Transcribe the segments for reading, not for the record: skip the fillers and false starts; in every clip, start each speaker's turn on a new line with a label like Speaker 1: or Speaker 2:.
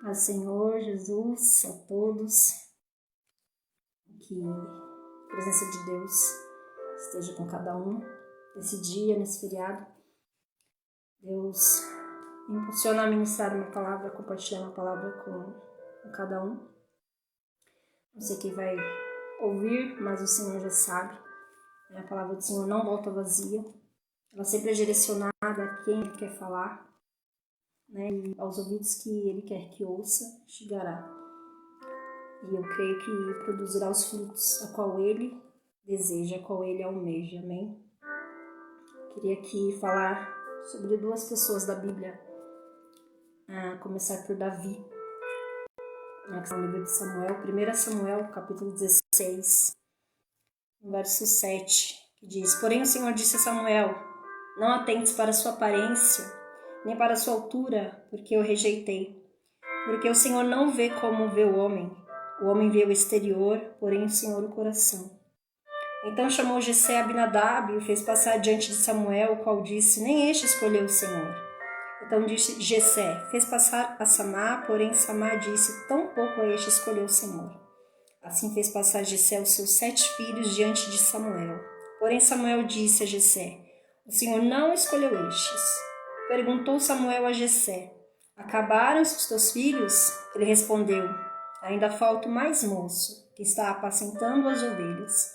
Speaker 1: Paz, Senhor Jesus, a todos, que a presença de Deus esteja com cada um nesse dia, nesse feriado. Deus me impulsiona a ministrar uma palavra, compartilhar uma palavra com cada um. Não sei quem vai ouvir, mas o Senhor já sabe. A palavra do Senhor não volta vazia. Ela sempre é direcionada a quem Ele quer falar, né? E aos ouvidos que Ele quer que ouça, chegará. E eu creio que produzirá os frutos a qual Ele deseja, a qual Ele almeja. Amém? Queria aqui falar sobre duas pessoas da Bíblia. A começar por Davi, que está no livro de Samuel, 1 Samuel, capítulo 16, verso 7, que diz: Porém o Senhor disse a Samuel: Não atentes para a sua aparência, nem para a sua altura, porque eu rejeitei. Porque o Senhor não vê como vê o homem vê o exterior, porém o Senhor o coração. Então chamou Jessé Abinadab e o fez passar diante de Samuel, o qual disse: Nem este escolheu o Senhor. Então disse Jessé: Fez passar a Samá, porém Samá disse: Tão pouco a este escolheu o Senhor. Assim fez passar Jessé os seus 7 filhos diante de Samuel. Porém Samuel disse a Jessé: O Senhor não escolheu estes. Perguntou Samuel a Jessé: Acabaram-se os teus filhos? Ele respondeu: Ainda falta o mais moço, que está apacentando as ovelhas.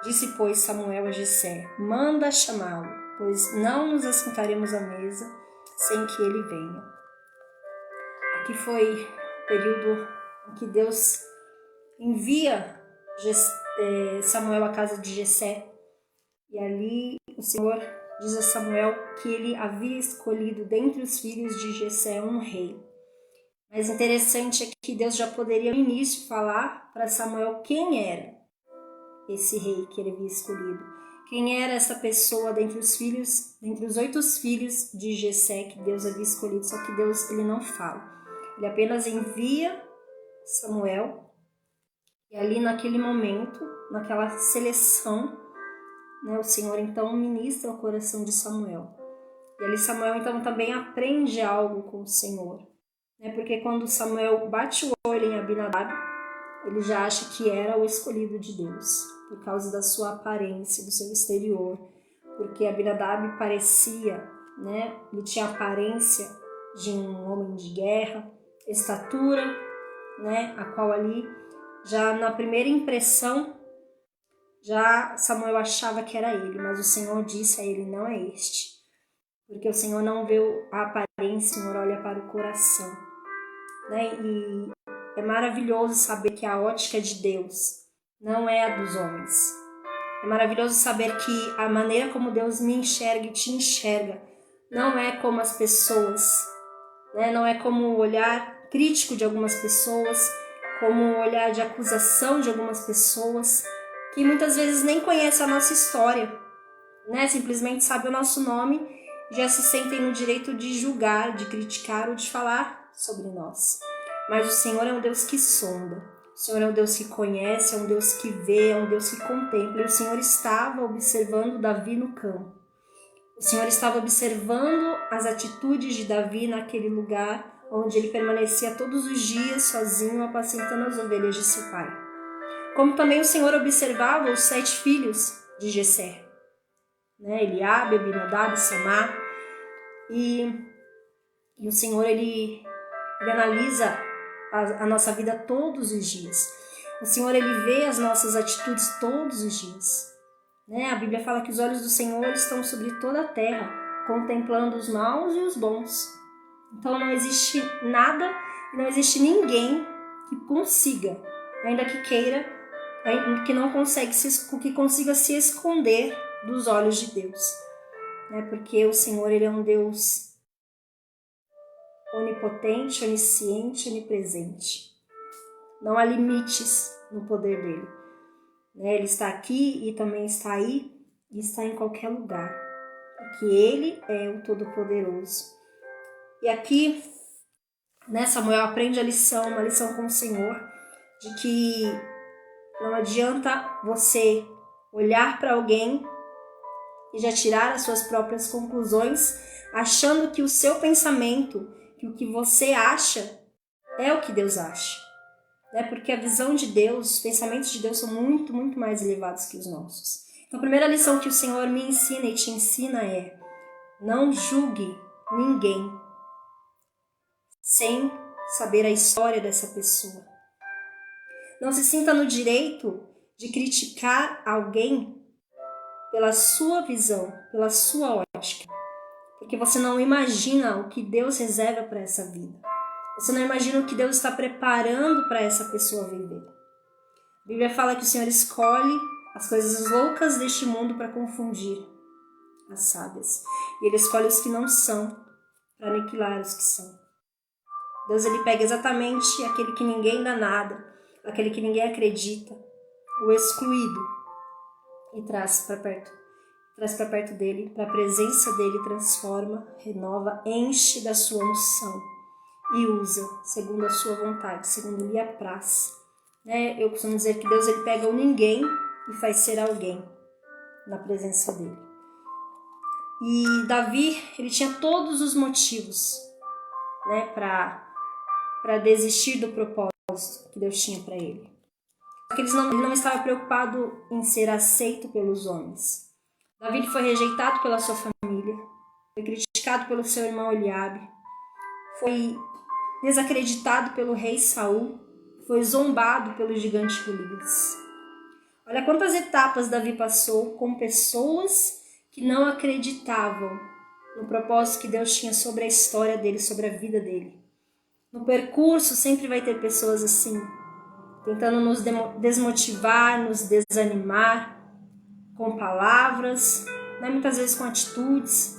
Speaker 1: Disse, pois, Samuel a Jessé: Manda chamá-lo, pois não nos assentaremos à mesa sem que ele venha. Aqui foi o período em que Deus envia Samuel à casa de Jessé. E ali o Senhor diz a Samuel que ele havia escolhido dentre os filhos de Jessé um rei. Mas interessante é que Deus já poderia no início falar para Samuel quem era esse rei que ele havia escolhido. Quem era essa pessoa dentre os 8 filhos de Jessé que Deus havia escolhido. Só que Deus ele não fala. Ele apenas envia Samuel. E ali naquele momento, naquela seleção, né, o Senhor então ministra o coração de Samuel. E ali Samuel então também aprende algo com o Senhor. Porque quando Samuel bate o olho em Abinadab, ele já acha que era o escolhido de Deus, por causa da sua aparência, do seu exterior. Porque Abinadab parecia, ele tinha a aparência de um homem de guerra, estatura, a qual ali, já na primeira impressão, já Samuel achava que era ele, mas o Senhor disse a ele: não é este. Porque o Senhor não vê a aparência, o Senhor olha para o coração. E é maravilhoso saber que a ótica de Deus não é a dos homens. É maravilhoso saber que a maneira como Deus me enxerga e te enxerga não é como as pessoas, não é como o olhar crítico de algumas pessoas, como o olhar de acusação de algumas pessoas, que muitas vezes nem conhecem a nossa história, simplesmente sabem o nosso nome, já se sentem no direito de julgar, de criticar ou de falar sobre nós. Mas o Senhor é um Deus que sonda, o Senhor é um Deus que conhece, é um Deus que vê, é um Deus que contempla. E o Senhor estava observando Davi no campo. O Senhor estava observando as atitudes de Davi naquele lugar onde ele permanecia todos os dias sozinho, apacentando as ovelhas de seu pai. Como também o Senhor observava os 7 filhos de Jessé, Eliabe, Abinadab, Samá. E o Senhor, ele analisa a nossa vida todos os dias. O Senhor, ele vê as nossas atitudes todos os dias. A Bíblia fala que os olhos do Senhor estão sobre toda a terra, contemplando os maus e os bons. Então não existe nada, não existe ninguém que consiga, ainda que queira, que consiga se esconder dos olhos de Deus. Porque o Senhor, ele é um Deus onipotente, onisciente, onipresente. Não há limites no poder dele. Ele está aqui e também está aí e está em qualquer lugar. Porque ele é o Todo-Poderoso. E aqui, Samuel aprende uma lição com o Senhor, de que não adianta você olhar para alguém e já tirar as suas próprias conclusões, achando que o seu pensamento, que o que você acha, é o que Deus acha. Né? Porque a visão de Deus, os pensamentos de Deus são muito, muito mais elevados que os nossos. Então a primeira lição que o Senhor me ensina e te ensina é: não julgue ninguém sem saber a história dessa pessoa. Não se sinta no direito de criticar alguém pela sua visão, pela sua ótica. Porque você não imagina o que Deus reserva para essa vida. Você não imagina o que Deus está preparando para essa pessoa viver. A Bíblia fala que o Senhor escolhe as coisas loucas deste mundo para confundir as sábias. E Ele escolhe os que não são para aniquilar os que são. Deus ele pega exatamente aquele que ninguém dá nada, aquele que ninguém acredita, o excluído, e traz para perto dele, para a presença dele, transforma, renova, enche da sua unção e usa segundo a sua vontade, segundo lhe apraz. Eu costumo dizer que Deus ele pega o ninguém e faz ser alguém na presença dele. E Davi, ele tinha todos os motivos, para desistir do propósito que Deus tinha para ele. Só que ele não estava preocupado em ser aceito pelos homens. Davi foi rejeitado pela sua família, foi criticado pelo seu irmão Eliabe, foi desacreditado pelo rei Saul, foi zombado pelo gigante Golias. Olha quantas etapas Davi passou com pessoas que não acreditavam no propósito que Deus tinha sobre a história dele, sobre a vida dele. No percurso sempre vai ter pessoas assim, tentando nos desmotivar, nos desanimar, com palavras, muitas vezes com atitudes,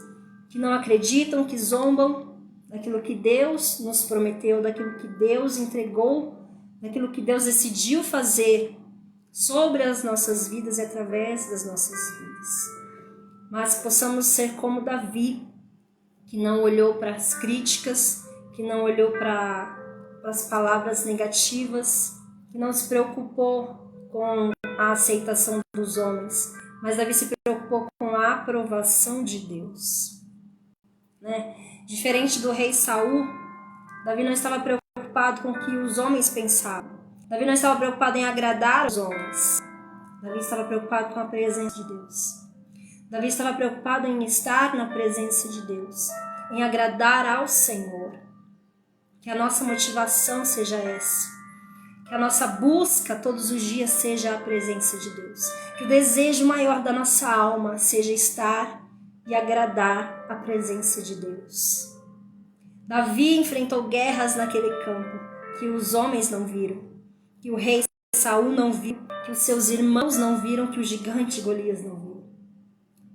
Speaker 1: que não acreditam, que zombam daquilo que Deus nos prometeu, daquilo que Deus entregou, daquilo que Deus decidiu fazer sobre as nossas vidas e através das nossas vidas. Mas que possamos ser como Davi, que não olhou para as críticas, que não olhou para as palavras negativas, que não se preocupou com a aceitação dos homens, mas Davi se preocupou com a aprovação de Deus. Diferente do rei Saul, Davi não estava preocupado com o que os homens pensavam. Davi não estava preocupado em agradar os homens. Davi estava preocupado com a presença de Deus. Davi estava preocupado em estar na presença de Deus, em agradar ao Senhor. Que a nossa motivação seja essa. Que a nossa busca todos os dias seja a presença de Deus. Que o desejo maior da nossa alma seja estar e agradar a presença de Deus. Davi enfrentou guerras naquele campo que os homens não viram, que o rei Saul não viu, que os seus irmãos não viram, que o gigante Golias não viu.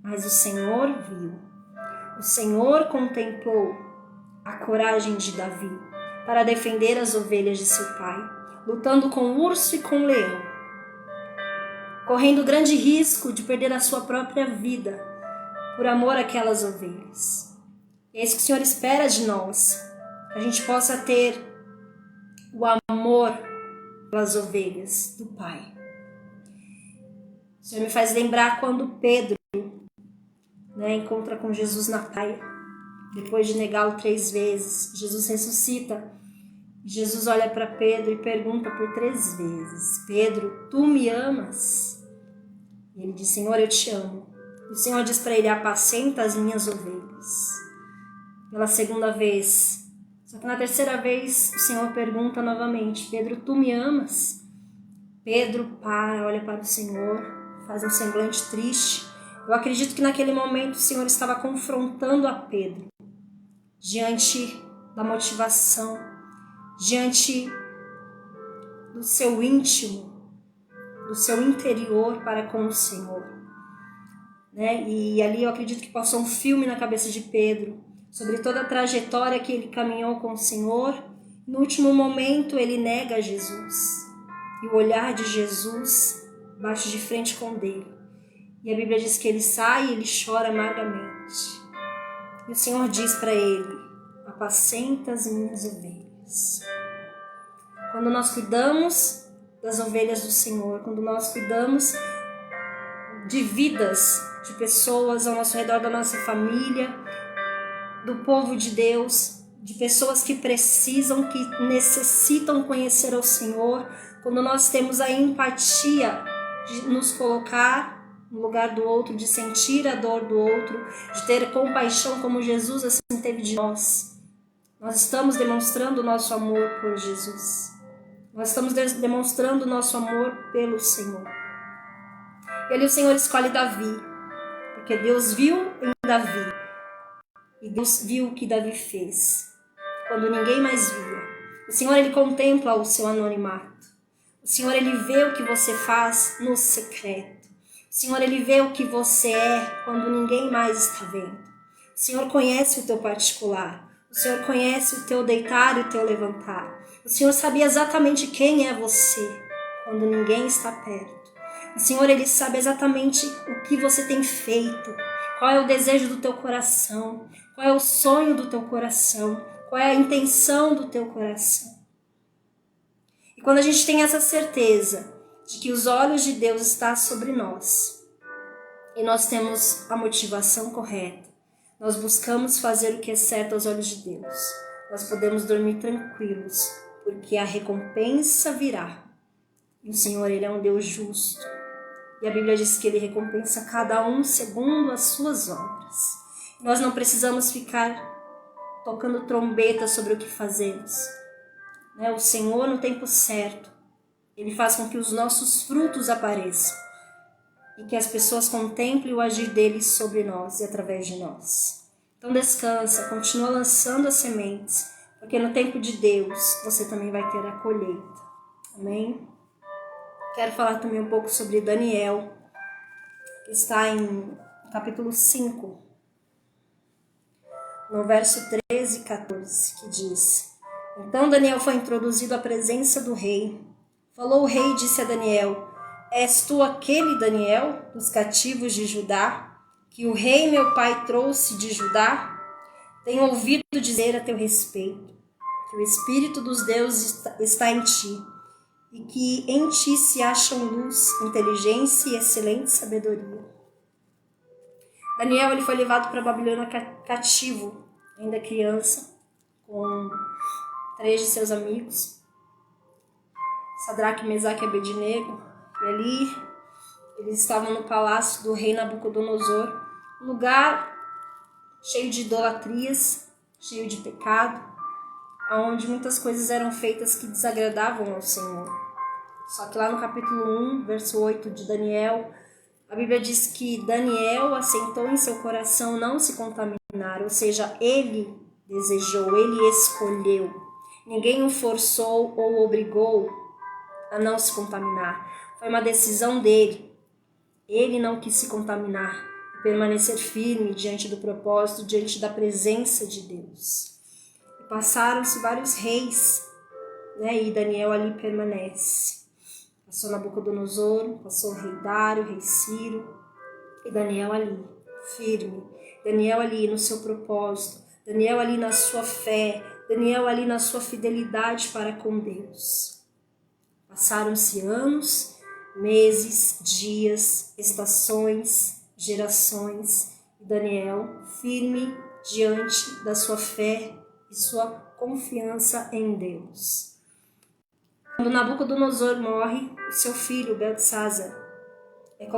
Speaker 1: Mas o Senhor viu. O Senhor contemplou a coragem de Davi para defender as ovelhas de seu pai, lutando com o urso e com o leão, correndo grande risco de perder a sua própria vida por amor àquelas ovelhas. É isso que o Senhor espera de nós, que a gente possa ter o amor pelas ovelhas do Pai. O Senhor me faz lembrar quando Pedro encontra com Jesus na praia, depois de negá-lo 3 vezes. Jesus ressuscita. Jesus olha para Pedro e pergunta por 3 vezes: Pedro, tu me amas? E ele diz: Senhor, eu te amo. E o Senhor diz para ele: apacenta as minhas ovelhas. Pela 2ª vez. Só que na 3ª vez o Senhor pergunta novamente: Pedro, tu me amas? Pedro olha para o Senhor, faz um semblante triste. Eu acredito que naquele momento o Senhor estava confrontando a Pedro diante da motivação, diante do seu íntimo, do seu interior para com o Senhor. E ali eu acredito que passou um filme na cabeça de Pedro sobre toda a trajetória que ele caminhou com o Senhor. No último momento ele nega Jesus e o olhar de Jesus bate de frente com o dele. E a Bíblia diz que ele sai e ele chora amargamente. E o Senhor diz para ele: apacenta as minhas ovelhas. Quando nós cuidamos das ovelhas do Senhor, quando nós cuidamos de vidas, de pessoas ao nosso redor, da nossa família, do povo de Deus, de pessoas que precisam, que necessitam conhecer ao Senhor, quando nós temos a empatia de nos colocar no lugar do outro, de sentir a dor do outro, de ter compaixão como Jesus assim teve de nós, nós estamos demonstrando o nosso amor por Jesus. Nós estamos demonstrando o nosso amor pelo Senhor. E ali o Senhor escolhe Davi, porque Deus viu em Davi. E Deus viu o que Davi fez, quando ninguém mais via. O Senhor, Ele contempla o seu anonimato. O Senhor, Ele vê o que você faz no secreto. O Senhor, Ele vê o que você é quando ninguém mais está vendo. O Senhor conhece o teu particular. O Senhor conhece o teu deitar e o teu levantar. O Senhor sabia exatamente quem é você quando ninguém está perto. O Senhor, Ele sabe exatamente o que você tem feito. Qual é o desejo do teu coração? Qual é o sonho do teu coração? Qual é a intenção do teu coração? E quando a gente tem essa certeza de que os olhos de Deus estão sobre nós, e nós temos a motivação correta, nós buscamos fazer o que é certo aos olhos de Deus, nós podemos dormir tranquilos, porque a recompensa virá. E o Senhor, Ele é um Deus justo. E a Bíblia diz que Ele recompensa cada um segundo as suas obras. Nós não precisamos ficar tocando trombeta sobre o que fazemos. O Senhor, no tempo certo, Ele faz com que os nossos frutos apareçam e que as pessoas contemplem o agir dele sobre nós e através de nós. Então descansa, continua lançando as sementes, porque no tempo de Deus você também vai ter a colheita. Amém? Quero falar também um pouco sobre Daniel, que está em capítulo 5, no verso 13 e 14, que diz: Então Daniel foi introduzido à presença do rei. Falou o rei e disse a Daniel: És tu aquele Daniel dos cativos de Judá, que o rei meu pai trouxe de Judá? Tenho ouvido dizer a teu respeito que o Espírito dos deuses está em ti, e que em ti se acham luz, inteligência e excelente sabedoria. Daniel, ele foi levado para a Babilônia cativo, ainda criança, com 3 de seus amigos, Sadraque, Mesaque e Abednego. E ali eles estavam no palácio do rei Nabucodonosor, um lugar cheio de idolatrias, cheio de pecado, onde muitas coisas eram feitas que desagradavam ao Senhor. Só que lá no capítulo 1, verso 8 de Daniel, a Bíblia diz que Daniel assentou em seu coração não se contaminar, ou seja, ele desejou, ele escolheu. Ninguém o forçou ou obrigou a não se contaminar. Foi uma decisão dele. Ele não quis se contaminar, permanecer firme diante do propósito, diante da presença de Deus. E passaram-se vários reis, e Daniel ali permanece. Passou Nabucodonosor, passou o rei Dário, o rei Ciro, e Daniel ali, firme. Daniel ali no seu propósito, Daniel ali na sua fé, Daniel ali na sua fidelidade para com Deus. Passaram-se anos, meses, dias, estações, gerações, e Daniel firme diante da sua fé e sua confiança em Deus. Quando Nabucodonosor morre, o seu filho Beltesazar é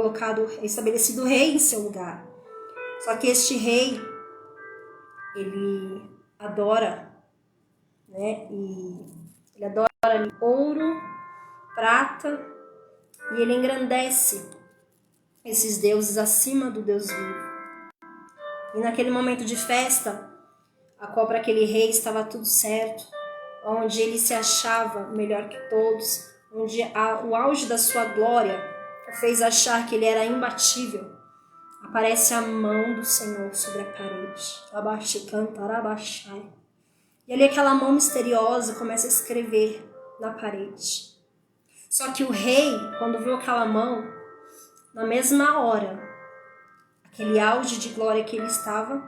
Speaker 1: estabelecido rei em seu lugar. Só que este rei, ele adora, e ele adora ouro, prata, e ele engrandece esses deuses acima do Deus vivo. E naquele momento de festa, a qual para aquele rei estava tudo certo, onde ele se achava melhor que todos, onde o auge da sua glória o fez achar que ele era imbatível, aparece a mão do Senhor sobre a parede. E ali aquela mão misteriosa começa a escrever na parede. Só que o rei, quando viu aquela mão, na mesma hora, aquele auge de glória que ele estava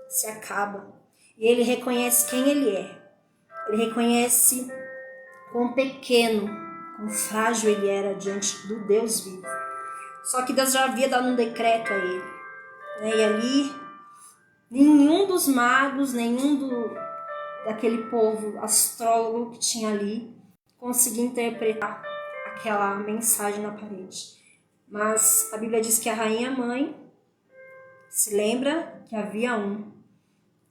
Speaker 1: se acaba. E ele reconhece quem ele é. Ele reconhece quão pequeno, quão frágil ele era diante do Deus vivo. Só que Deus já havia dado um decreto a ele. E ali, nenhum dos magos, nenhum daquele povo astrólogo que tinha ali conseguir interpretar aquela mensagem na parede. Mas a Bíblia diz que a rainha mãe se lembra que havia um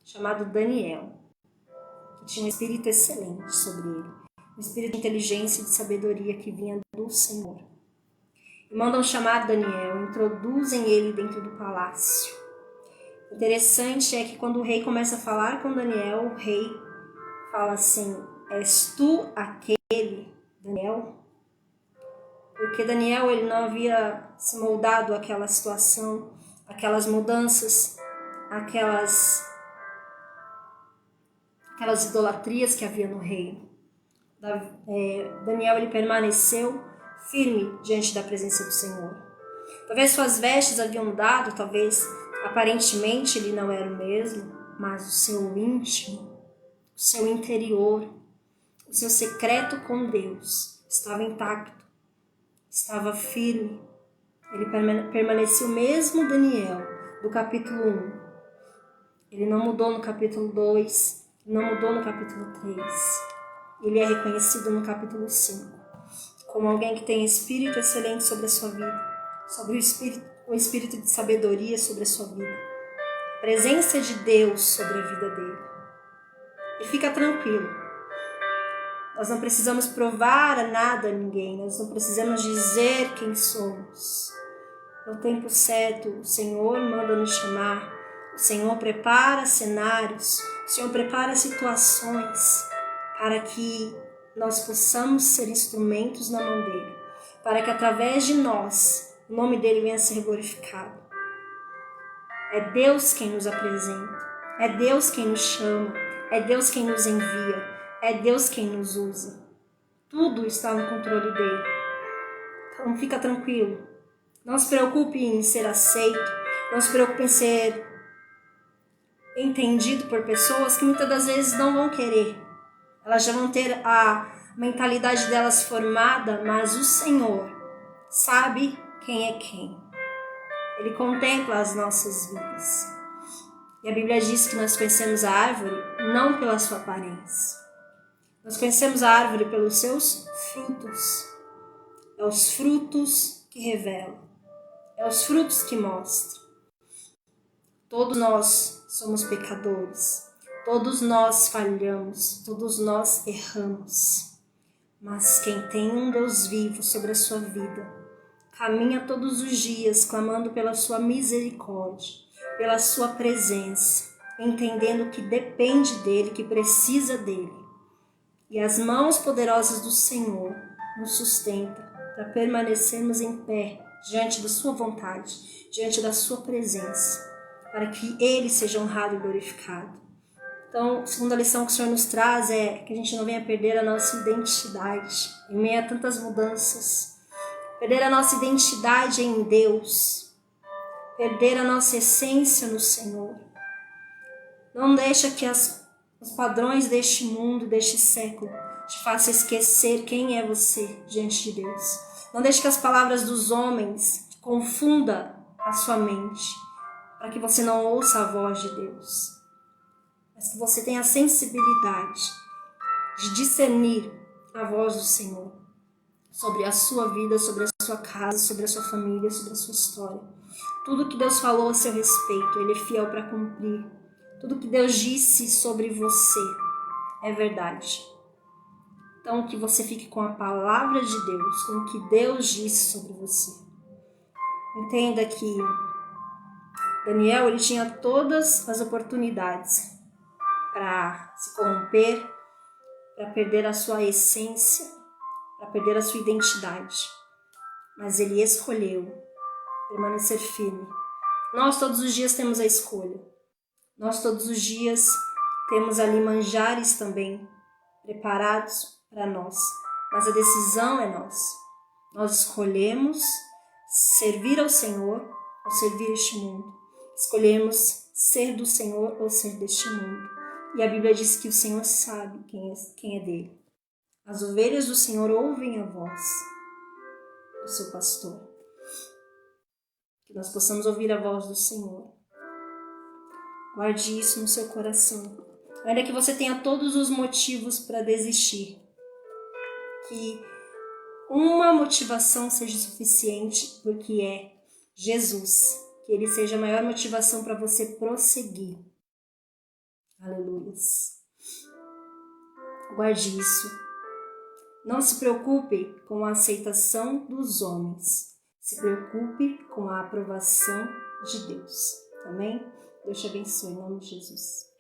Speaker 1: chamado Daniel, que tinha um espírito excelente sobre ele, um espírito de inteligência e de sabedoria que vinha do Senhor. E mandam chamar Daniel, introduzem ele dentro do palácio. Interessante é que quando o rei começa a falar com Daniel, o rei fala assim: és tu aquele, Daniel? Porque Daniel ele não havia se moldado àquela situação, aquelas mudanças, aquelas idolatrias que havia no reino. Daniel ele permaneceu firme diante da presença do Senhor. Talvez suas vestes haviam mudado, talvez aparentemente ele não era o mesmo, mas o seu íntimo, o seu interior, o seu secreto com Deus estava intacto, estava firme. Ele permaneceu o mesmo Daniel do capítulo 1. Ele não mudou no capítulo 2, não mudou no capítulo 3. Ele é reconhecido no capítulo 5 como alguém que tem espírito excelente sobre a sua vida, sobre o espírito de sabedoria sobre a sua vida, a presença de Deus sobre a vida dele. E fica tranquilo, nós não precisamos provar nada a ninguém, nós não precisamos dizer quem somos. No tempo certo, o Senhor manda nos chamar, o Senhor prepara cenários, o Senhor prepara situações para que nós possamos ser instrumentos na mão dele, para que através de nós o nome dele venha a ser glorificado. É Deus quem nos apresenta, é Deus quem nos chama, é Deus quem nos envia, é Deus quem nos usa. Tudo está no controle dele. Então fica tranquilo, não se preocupe em ser aceito, não se preocupe em ser entendido por pessoas que muitas das vezes não vão querer. Elas já vão ter a mentalidade delas formada, mas o Senhor sabe quem é quem. Ele contempla as nossas vidas. E a Bíblia diz que nós conhecemos a árvore não pela sua aparência. Nós conhecemos a árvore pelos seus frutos. É os frutos que revelam. É os frutos que mostram. Todos nós somos pecadores. Todos nós falhamos, todos nós erramos, mas quem tem um Deus vivo sobre a sua vida, caminha todos os dias clamando pela sua misericórdia, pela sua presença, entendendo que depende dele, que precisa dele. E as mãos poderosas do Senhor nos sustentam para permanecermos em pé diante da sua vontade, diante da sua presença, para que ele seja honrado e glorificado. Então, a segunda lição que o Senhor nos traz é que a gente não venha perder a nossa identidade em meio a tantas mudanças. Perder a nossa identidade em Deus. Perder a nossa essência no Senhor. Não deixa que os padrões deste mundo, deste século, te façam esquecer quem é você diante de Deus. Não deixe que as palavras dos homens confundam a sua mente, para que você não ouça a voz de Deus. Mas que você tenha a sensibilidade de discernir a voz do Senhor sobre a sua vida, sobre a sua casa, sobre a sua família, sobre a sua história. Tudo que Deus falou a seu respeito, Ele é fiel para cumprir. Tudo que Deus disse sobre você é verdade. Então que você fique com a palavra de Deus, com o que Deus disse sobre você. Entenda que Daniel ele tinha todas as oportunidades para se corromper, para perder a sua essência, para perder a sua identidade. Mas ele escolheu permanecer firme. Nós todos os dias temos a escolha. Nós todos os dias temos ali manjares também preparados para nós. Mas a decisão é nossa. Nós escolhemos servir ao Senhor ou servir este mundo. Escolhemos ser do Senhor ou ser deste mundo. E a Bíblia diz que o Senhor sabe quem é dele. As ovelhas do Senhor ouvem a voz do seu pastor. Que nós possamos ouvir a voz do Senhor. Guarde isso no seu coração. ainda que você tenha todos os motivos para desistir, que uma motivação seja suficiente, porque é Jesus, que Ele seja a maior motivação para você prosseguir. Aleluias. Guarde isso. Não se preocupe com a aceitação dos homens. Se preocupe com a aprovação de Deus. Amém? Deus te abençoe em nome de Jesus.